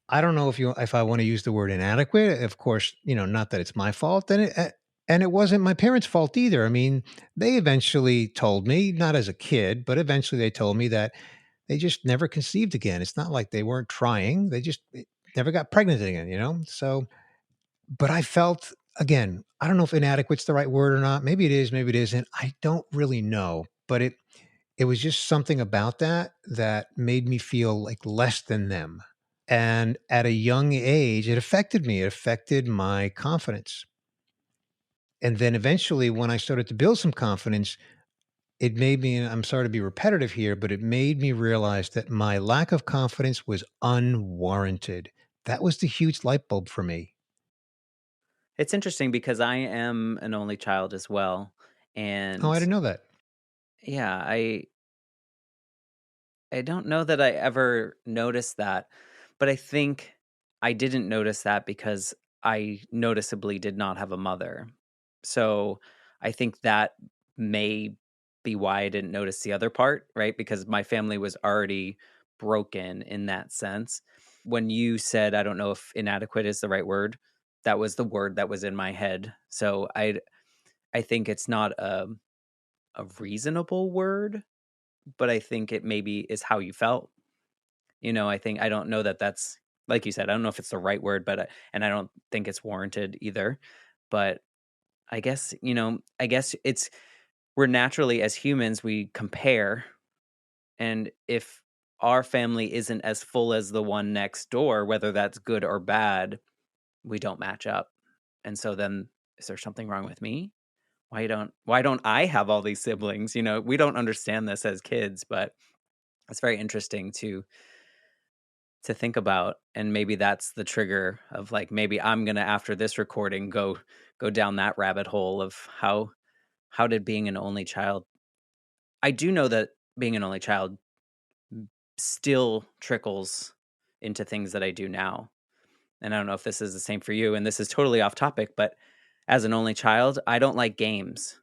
[SPEAKER 2] I don't know if I wanna use the word inadequate. Of course, not that it's my fault, and it wasn't my parents' fault either. I mean, they eventually told me, not as a kid, but eventually they told me that they just never conceived again. It's not like they weren't trying, they just never got pregnant again. So, but I felt, again, I don't know if inadequate's the right word or not. Maybe it is, maybe it isn't. I don't really know, but it was just something about that made me feel like less than them. And at a young age, it affected me. It affected my confidence. And then eventually, when I started to build some confidence, it made me, and I'm sorry to be repetitive here, but it made me realize that my lack of confidence was unwarranted. That was the huge light bulb for me.
[SPEAKER 1] It's interesting because I am an only child as well.
[SPEAKER 2] Oh, I
[SPEAKER 1] And
[SPEAKER 2] didn't know that.
[SPEAKER 1] yeah, I don't know that I ever noticed that, but I think I didn't notice that because I noticeably did not have a mother. So I think that may be why I didn't notice the other part, right? Because my family was already broken in that sense. When you said, I don't know if inadequate is the right word, that was the word that was in my head. So I think it's not a reasonable word, but I think it maybe is how you felt. I think I don't know that that's like you said, I don't know if it's the right word, but and I don't think it's warranted either. But I guess it's we're naturally as humans we compare, and if our family isn't as full as the one next door, whether that's good or bad, we don't match up. And so then is there something wrong with me? Why don't I have all these siblings? We don't understand this as kids, but it's very interesting to think about, and maybe that's the trigger of, like, maybe I'm gonna, after this recording, go down that rabbit hole of how did being an only child. I do know that being an only child still trickles into things that I do now. And I don't know if this is the same for you, and this is totally off topic, but as an only child, I don't like games,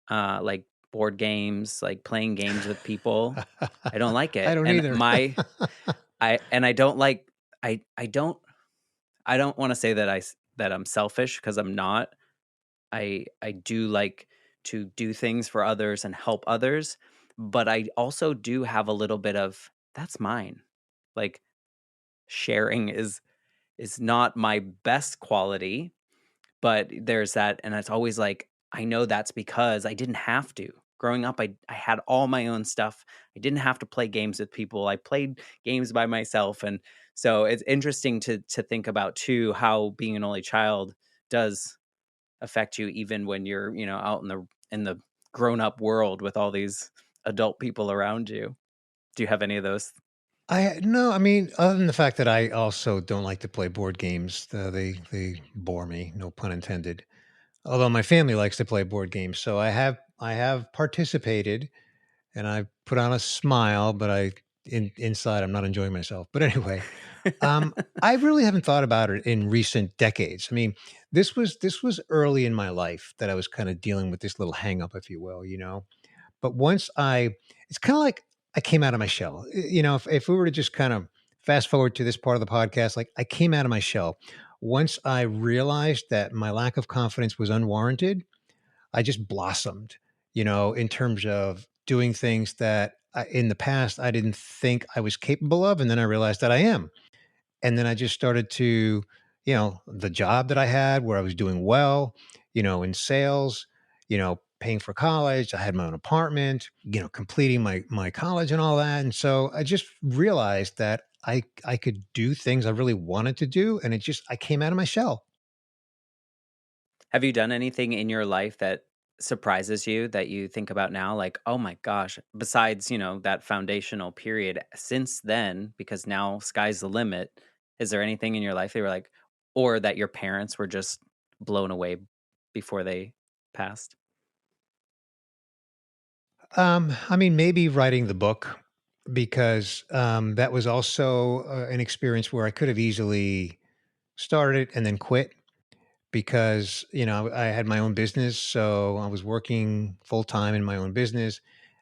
[SPEAKER 1] like board games, like playing games with people. I don't like
[SPEAKER 2] I
[SPEAKER 1] it.
[SPEAKER 2] don't
[SPEAKER 1] And
[SPEAKER 2] either.
[SPEAKER 1] I don't like, I don't want to say that I'm selfish, because I'm not. I do like to do things for others and help others, but I also do have a little bit of that's mine. Like, sharing is not my best quality, but there's that, and it's always like, I know that's because I didn't have to. Growing up, I had all my own stuff. I didn't have to play games with people. I played games by myself, and so it's interesting to think about too how being an only child does affect you, even when you're, out in the grown up world with all these adult people around you. Do you have any of those?
[SPEAKER 2] I no, I mean, other than the fact that I also don't like to play board games, they bore me, no pun intended. Although my family likes to play board games, so I have participated and I put on a smile, but inside I'm not enjoying myself. But anyway, I really haven't thought about it in recent decades. I mean, this was early in my life that I was kind of dealing with this little hang up, if you will, But once it's kind of like I came out of my shell. If we were to just kind of fast forward to this part of the podcast, like I came out of my shell. Once I realized that my lack of confidence was unwarranted, I just blossomed, in terms of doing things that in the past I didn't think I was capable of. And then I realized that I am. And then I just started to, the job that I had where I was doing well, in sales, paying for college. I had my own apartment, completing my college and all that. And so I just realized that I could do things I really wanted to do. And I came out of my shell.
[SPEAKER 1] Have you done anything in your life that surprises you that you think about now? Like, oh my gosh, besides, that foundational period since then, because now sky's the limit, is there anything in your life that you were like, or that your parents were just blown away before they passed?
[SPEAKER 2] I mean, maybe writing the book because that was also an experience where I could have easily started it and then quit because I had my own business, so I was working full time in my own business,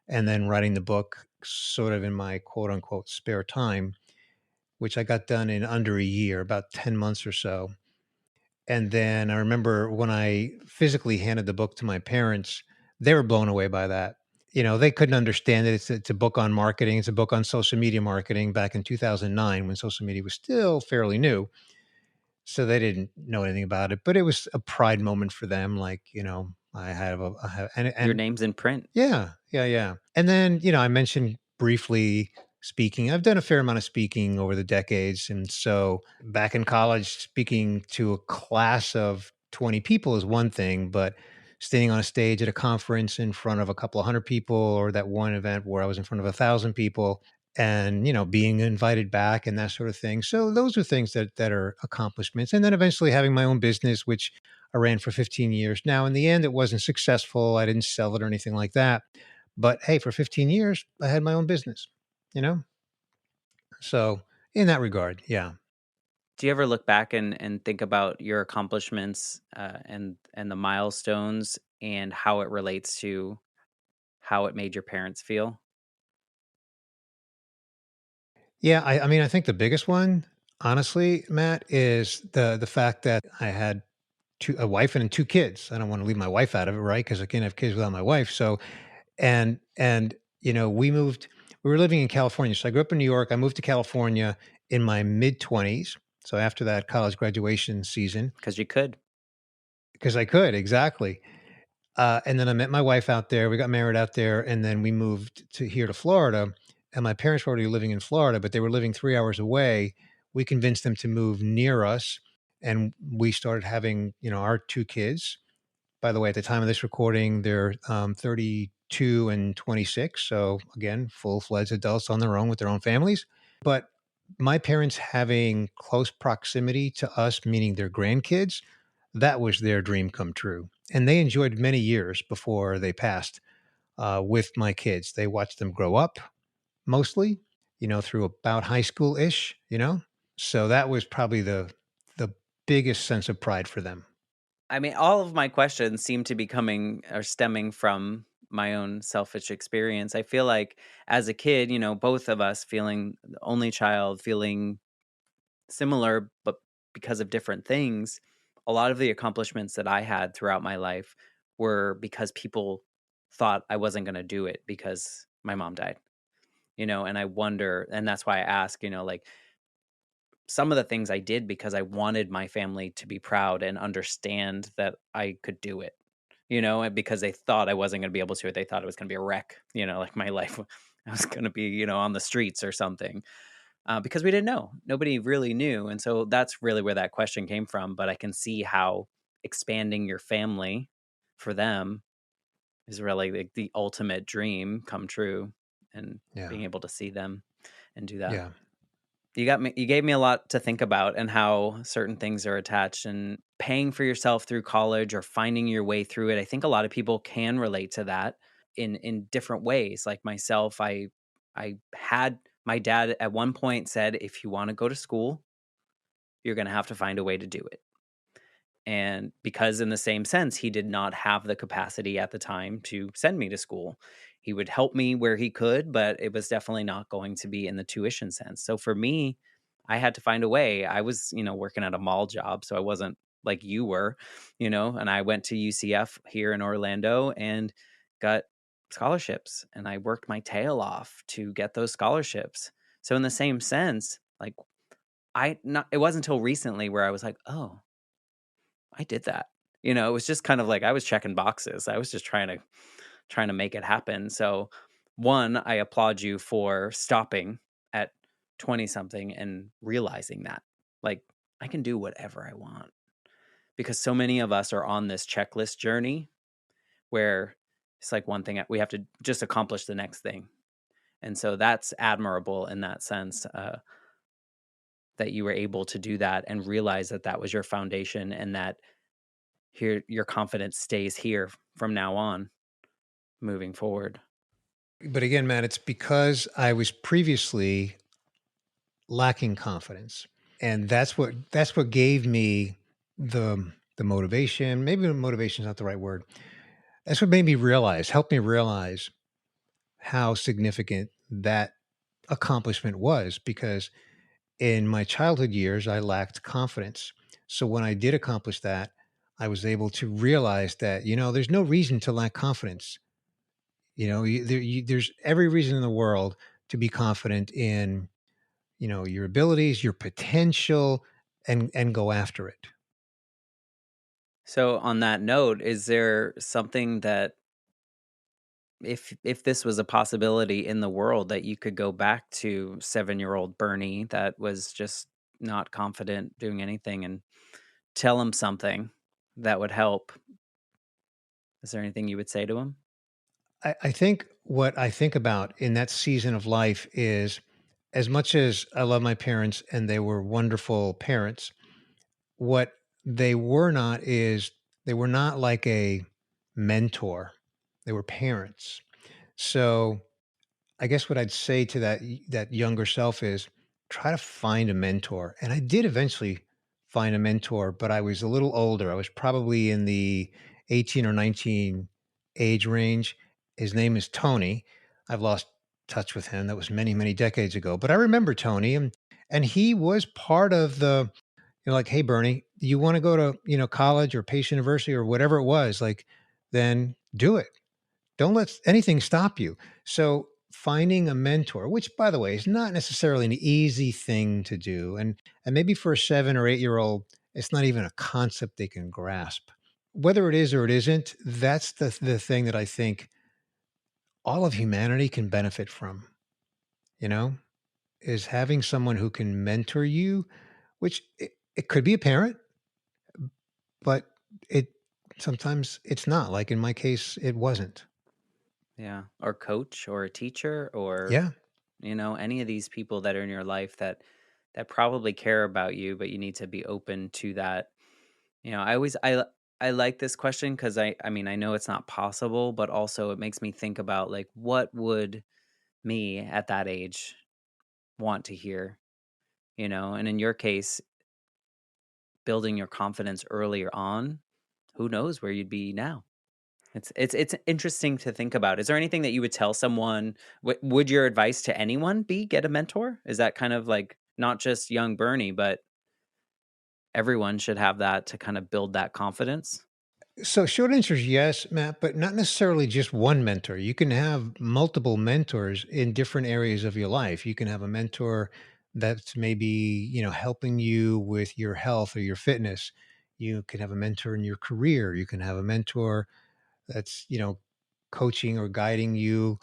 [SPEAKER 2] and then writing the book sort of in my quote unquote spare time, which I got done in under a year, about 10 months or so. And then I remember when I physically handed the book to my parents, they were blown away by that. They couldn't understand it. It's a book on marketing. It's a book on social media marketing back in 2009 when social media was still fairly new. So they didn't know anything about it, but it was a pride moment for them. Like, I have,
[SPEAKER 1] Your
[SPEAKER 2] and
[SPEAKER 1] name's in print.
[SPEAKER 2] yeah, yeah, yeah. And then, I mentioned briefly speaking. I've done a fair amount of speaking over the decades. And so back in college, speaking to a class of 20 people is one thing, but standing on a stage at a conference in front of a couple of hundred people, or that one event where I was in front of 1,000 people and, being invited back and that sort of thing. So those are things that are accomplishments. And then eventually having my own business, which I ran for 15 years. Now, in the end, it wasn't successful. I didn't sell it or anything like that. But hey, for 15 years, I had my own business, you know? So, in that regard, yeah.
[SPEAKER 1] Do you ever look back and think about your accomplishments, and the milestones and how it relates to how it made your parents feel?
[SPEAKER 2] Yeah, I mean, I think the biggest one, honestly, Matt, is the fact that I had a wife and two kids. I don't want to leave my wife out of it, right? Because I can't have kids without my wife. So, and we were living in California. So I grew up in New York. I moved to California in my mid 20s. So after that college graduation season,
[SPEAKER 1] Because you could.
[SPEAKER 2] because I could, exactly. And then I met my wife out there. We got married out there, and then we moved to here to Florida. And my parents were already living in Florida, but they were living 3 hours away. We convinced them to move near us, and we started having, our 2 kids. By the way, at the time of this recording, they're 32 and 26. So again, full-fledged adults on their own with their own families. But my parents having close proximity to us, meaning their grandkids, that was their dream come true. And they enjoyed many years before they passed with my kids. They watched them grow up mostly, through about high school ish. So that was probably the biggest sense of pride for them.
[SPEAKER 1] I mean, all of my questions seem to be coming or stemming from my own selfish experience. I feel like as a kid, both of us feeling the only child, feeling similar, but because of different things, a lot of the accomplishments that I had throughout my life were because people thought I wasn't going to do it because my mom died, and I wonder, and that's why I ask, like some of the things I did because I wanted my family to be proud and understand that I could do it, and because they thought I wasn't going to be able to, they thought it was going to be a wreck, like my life, I was going to be, on the streets or something, because we didn't know. Nobody really knew. And so that's really where that question came from. But I can see how expanding your family for them is really like the ultimate dream come true, and
[SPEAKER 2] Yeah.
[SPEAKER 1] being able to see them and do that.
[SPEAKER 2] Yeah.
[SPEAKER 1] You gave me a lot to think about, and how certain things are attached, and paying for yourself through college or finding your way through it. I think a lot of people can relate to that in different ways. Like myself, I had my dad at one point said, if you want to go to school, you're going to have to find a way to do it. And because, in the same sense, he did not have the capacity at the time to send me to school. He would help me where he could, but it was definitely not going to be in the tuition sense. So for me, I had to find a way. I was, working at a mall job, so I wasn't like you were, and I went to UCF here in Orlando and got scholarships, and I worked my tail off to get those scholarships. So in the same sense, like it wasn't until recently where I was like, "Oh, I did that." It was just kind of like I was checking boxes. I was just trying to make it happen. So, one, I applaud you for stopping at 20 something and realizing that, like, I can do whatever I want, because so many of us are on this checklist journey where it's like one thing we have to just accomplish the next thing. And so that's admirable in that sense, that you were able to do that and realize that that was your foundation, and that here your confidence stays here from now on moving forward.
[SPEAKER 2] But again, man, it's because I was previously lacking confidence. And that's what gave me the motivation. Maybe motivation is not the right word. That's what made me realize, helped me realize how significant that accomplishment was, because in my childhood years I lacked confidence. So when I did accomplish that, I was able to realize that, there's no reason to lack confidence. There's every reason in the world to be confident in, your abilities, your potential, and go after it.
[SPEAKER 1] So on that note, is there something that, if this was a possibility in the world, that you could go back to 7-year-old Bernie that was just not confident doing anything, and tell him something that would help? Is there anything you would say to him?
[SPEAKER 2] I think what I think about in that season of life is, as much as I love my parents and they were wonderful parents, what they were not is they were not like a mentor. They were parents. So I guess what I'd say to that younger self is try to find a mentor. And I did eventually find a mentor, but I was a little older. I was probably in the 18 or 19 age range. His name is Tony. I've lost touch with him. That was many, many decades ago. But I remember Tony, and he was part of the, like, hey Bernie, you want to go to, college or Pace University or whatever it was, like, then do it. Don't let anything stop you. So finding a mentor, which by the way is not necessarily an easy thing to do, and maybe for a 7 or 8 year old, it's not even a concept they can grasp. Whether it is or it isn't, that's the thing that I think all of humanity can benefit from. You know, is having someone who can mentor you, which it could be a parent. but it sometimes it's not. Like in my case, it wasn't.
[SPEAKER 1] Yeah. Or coach or a teacher or,
[SPEAKER 2] Yeah.
[SPEAKER 1] any of these people that are in your life that probably care about you, but you need to be open to that. I like this question because I mean, I know it's not possible, but also it makes me think about like what would me at that age want to hear, And in your case, building your confidence earlier on, who knows where you'd be now? It's interesting to think about. Is there anything that you would tell someone? Would your advice to anyone be get a mentor? Is that kind of like not just young Bernie, but everyone should have that to kind of build that confidence?
[SPEAKER 2] So short answer is yes, Matt, but not necessarily just one mentor. You can have multiple mentors in different areas of your life. You can have a mentor that's maybe, helping you with your health or your fitness. You can have a mentor in your career. You can have a mentor that's, coaching or guiding you,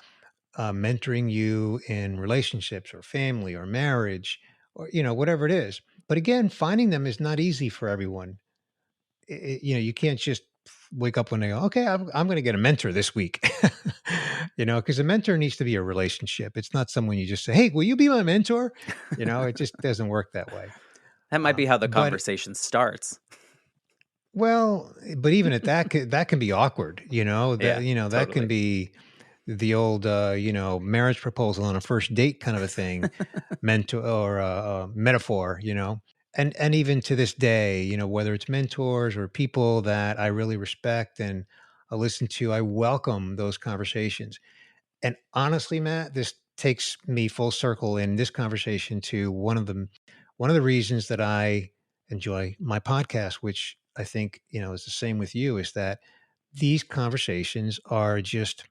[SPEAKER 2] mentoring you in relationships or family or marriage or, whatever it is. But again, finding them is not easy for everyone. You can't just wake up one day and go, okay, I'm going to get a mentor this week. Because a mentor needs to be a relationship. It's not someone you just say, hey, will you be my mentor? It just doesn't work that way.
[SPEAKER 1] That might be how the
[SPEAKER 2] But
[SPEAKER 1] conversation starts.
[SPEAKER 2] well, but even at that can be awkward.
[SPEAKER 1] Yeah,
[SPEAKER 2] That can
[SPEAKER 1] totally.
[SPEAKER 2] be the old marriage proposal on a first date kind of a thing, mentor or metaphor. And even to this day, whether it's mentors or people that I really respect and I listen to, I welcome those conversations. And honestly, Matt, this takes me full circle in this conversation to one of the reasons that I enjoy my podcast, which I think, is the same with you, is that these conversations are just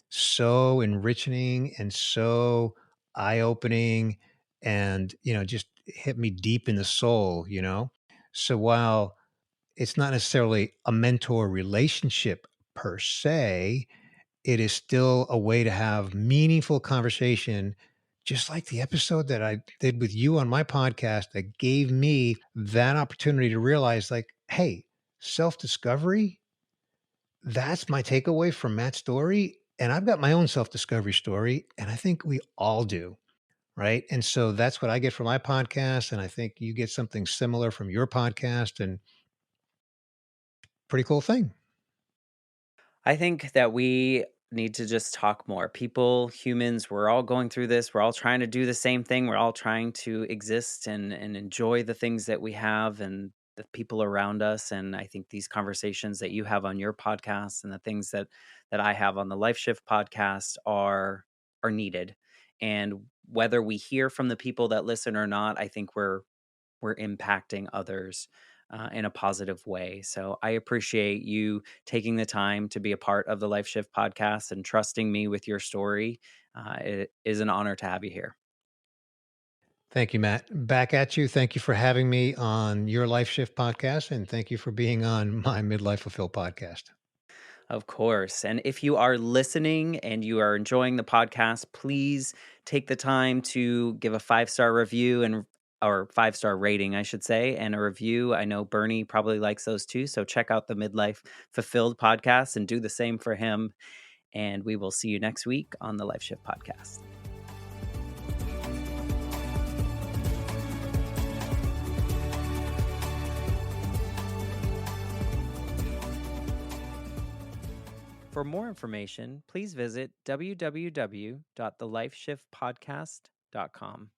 [SPEAKER 2] so enriching and so eye-opening and, just hit me deep in the soul. So while it's not necessarily a mentor relationship per se, it is still a way to have meaningful conversation, just like the episode that I did with you on my podcast that gave me that opportunity to realize, like, hey, self-discovery, that's my takeaway from Matt's story. And I've got my own self-discovery story, and I think we all do. Right. And so that's what I get from my podcast. And I think you get something similar from your podcast, and pretty cool thing.
[SPEAKER 1] I think that we need to just talk more. People, humans, we're all going through this. We're all trying to do the same thing. We're all trying to exist and enjoy the things that we have and the people around us. And I think these conversations that you have on your podcast and the things that I have on the Life Shift podcast are needed. And whether we hear from the people that listen or not, I think we're impacting others in a positive way. So I appreciate you taking the time to be a part of the Life Shift podcast and trusting me with your story. It is an honor to have you here.
[SPEAKER 2] Thank you, Matt. Back at you. Thank you for having me on your Life Shift podcast. And thank you for being on my Midlife Fulfilled podcast.
[SPEAKER 1] Of course. And if you are listening and you are enjoying the podcast, please take the time to give a 5-star review and or 5-star rating, I should say, and a review. I know Bernie probably likes those too. So check out the Midlife Fulfilled podcast and do the same for him. And we will see you next week on the Life Shift podcast. For more information, please visit www.thelifeshiftpodcast.com.